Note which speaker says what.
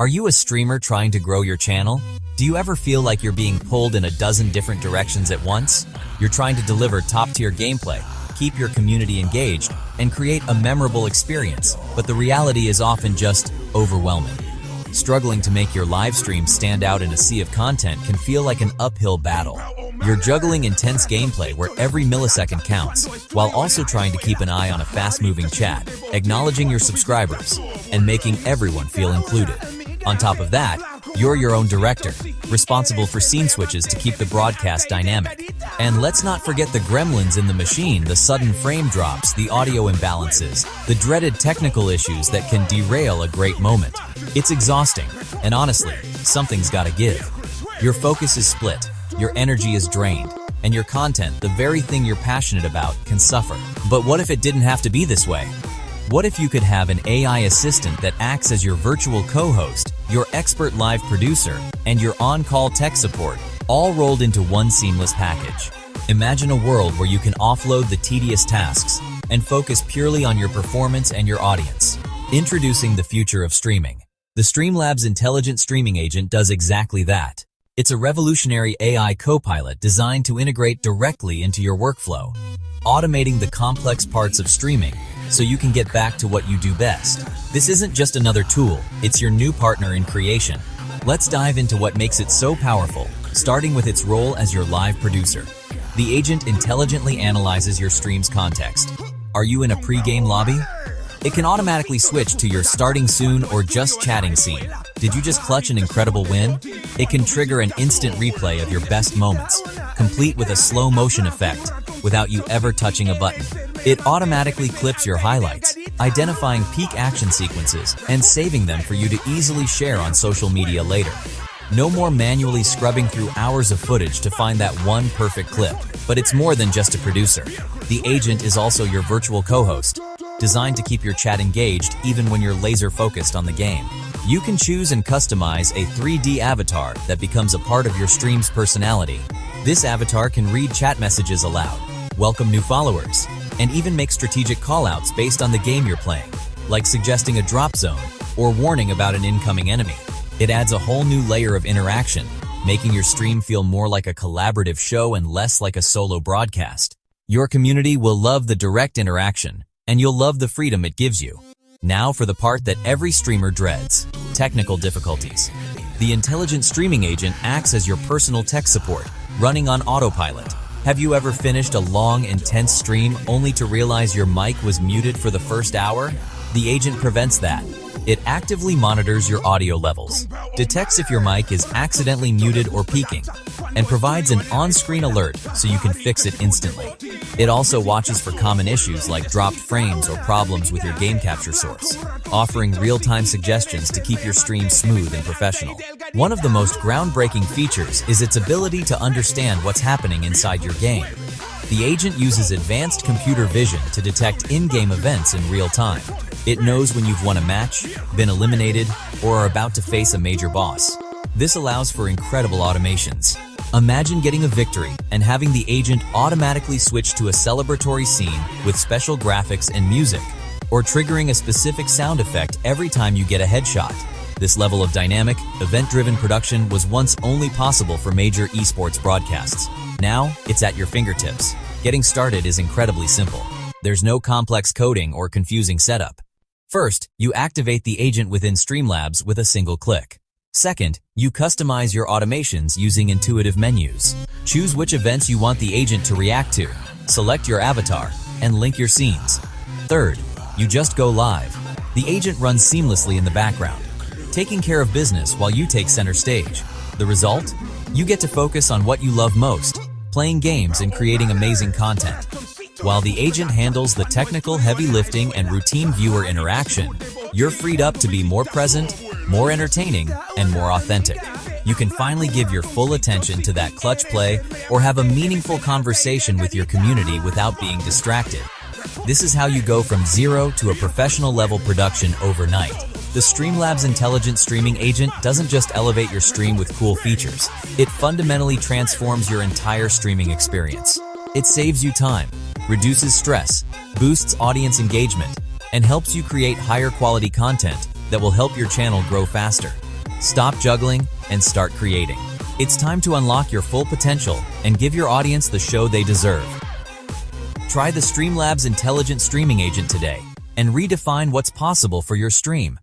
Speaker 1: Are you a streamer trying to grow your channel? Do you ever feel like you're being pulled in a dozen different directions at once? You're trying to deliver top-tier gameplay, keep your community engaged, and create a memorable experience, but the reality is often just overwhelming. Struggling to make your live stream stand out in a sea of content can feel like an uphill battle. You're juggling intense gameplay where every millisecond counts, while also trying to keep an eye on a fast-moving chat, acknowledging your subscribers, and making everyone feel included. On top of that, you're your own director, responsible for scene switches to keep the broadcast dynamic. And let's not forget the gremlins in the machine, the sudden frame drops, the audio imbalances, the dreaded technical issues that can derail a great moment. It's exhausting, and honestly, something's gotta give. Your focus is split, your energy is drained, and your content, the very thing you're passionate about, can suffer. But what if it didn't have to be this way? What if you could have an AI assistant that acts as your virtual co-host, your expert live producer, and your on-call tech support, all rolled into one seamless package? Imagine a world where you can offload the tedious tasks and focus purely on your performance and your audience. Introducing the future of streaming. The Streamlabs Intelligent Streaming Agent does exactly that. It's a revolutionary AI co-pilot designed to integrate directly into your workflow, automating the complex parts of streaming so you can get back to what you do best. This isn't just another tool, it's your new partner in creation. Let's dive into what makes it so powerful, starting with its role as your live producer. The agent intelligently analyzes your stream's context. Are you in a pre-game lobby? It can automatically switch to your starting soon or just chatting scene. Did you just clutch an incredible win? It can trigger an instant replay of your best moments, complete with a slow motion effect, without you ever touching a button. It automatically clips your highlights, identifying peak action sequences and saving them for you to easily share on social media later. No more manually scrubbing through hours of footage to find that one perfect clip. But it's more than just a producer. The agent is also your virtual co-host, designed to keep your chat engaged even when you're laser-focused on the game. You can choose and customize a 3D avatar that becomes a part of your stream's personality. This avatar can read chat messages aloud, welcome new followers, and even make strategic callouts based on the game you're playing, like suggesting a drop zone or warning about an incoming enemy. It adds a whole new layer of interaction, making your stream feel more like a collaborative show and less like a solo broadcast. Your community will love the direct interaction, and you'll love the freedom it gives you. Now for the part that every streamer dreads, technical difficulties. The intelligent streaming agent acts as your personal tech support, running on autopilot. Have you ever finished a long, intense stream only to realize your mic was muted for the first hour? The agent prevents that. It actively monitors your audio levels, detects if your mic is accidentally muted or peaking, and provides an on-screen alert so you can fix it instantly. It also watches for common issues like dropped frames or problems with your game capture source, offering real-time suggestions to keep your stream smooth and professional. One of the most groundbreaking features is its ability to understand what's happening inside your game. The agent uses advanced computer vision to detect in-game events in real time. It knows when you've won a match, been eliminated, or are about to face a major boss. This allows for incredible automations. Imagine getting a victory and having the agent automatically switch to a celebratory scene with special graphics and music, or triggering a specific sound effect every time you get a headshot. This level of dynamic, event-driven production was once only possible for major esports broadcasts. Now, it's at your fingertips. Getting started is incredibly simple. There's no complex coding or confusing setup. First, you activate the agent within Streamlabs with a single click. Second, you customize your automations using intuitive menus. Choose which events you want the agent to react to, select your avatar, and link your scenes. Third, you just go live. The agent runs seamlessly in the background, taking care of business while you take center stage. The result? You get to focus on what you love most, playing games and creating amazing content. While the agent handles the technical heavy lifting and routine viewer interaction, you're freed up to be more present, more entertaining, and more authentic. You can finally give your full attention to that clutch play or have a meaningful conversation with your community without being distracted. This is how you go from zero to a professional level production overnight. The Streamlabs Intelligent Streaming Agent doesn't just elevate your stream with cool features. It fundamentally transforms your entire streaming experience. It saves you time, reduces stress, boosts audience engagement, and helps you create higher quality content that will help your channel grow faster. Stop juggling and start creating. It's time to unlock your full potential and give your audience the show they deserve. Try the Streamlabs Intelligent Streaming Agent today and redefine what's possible for your stream.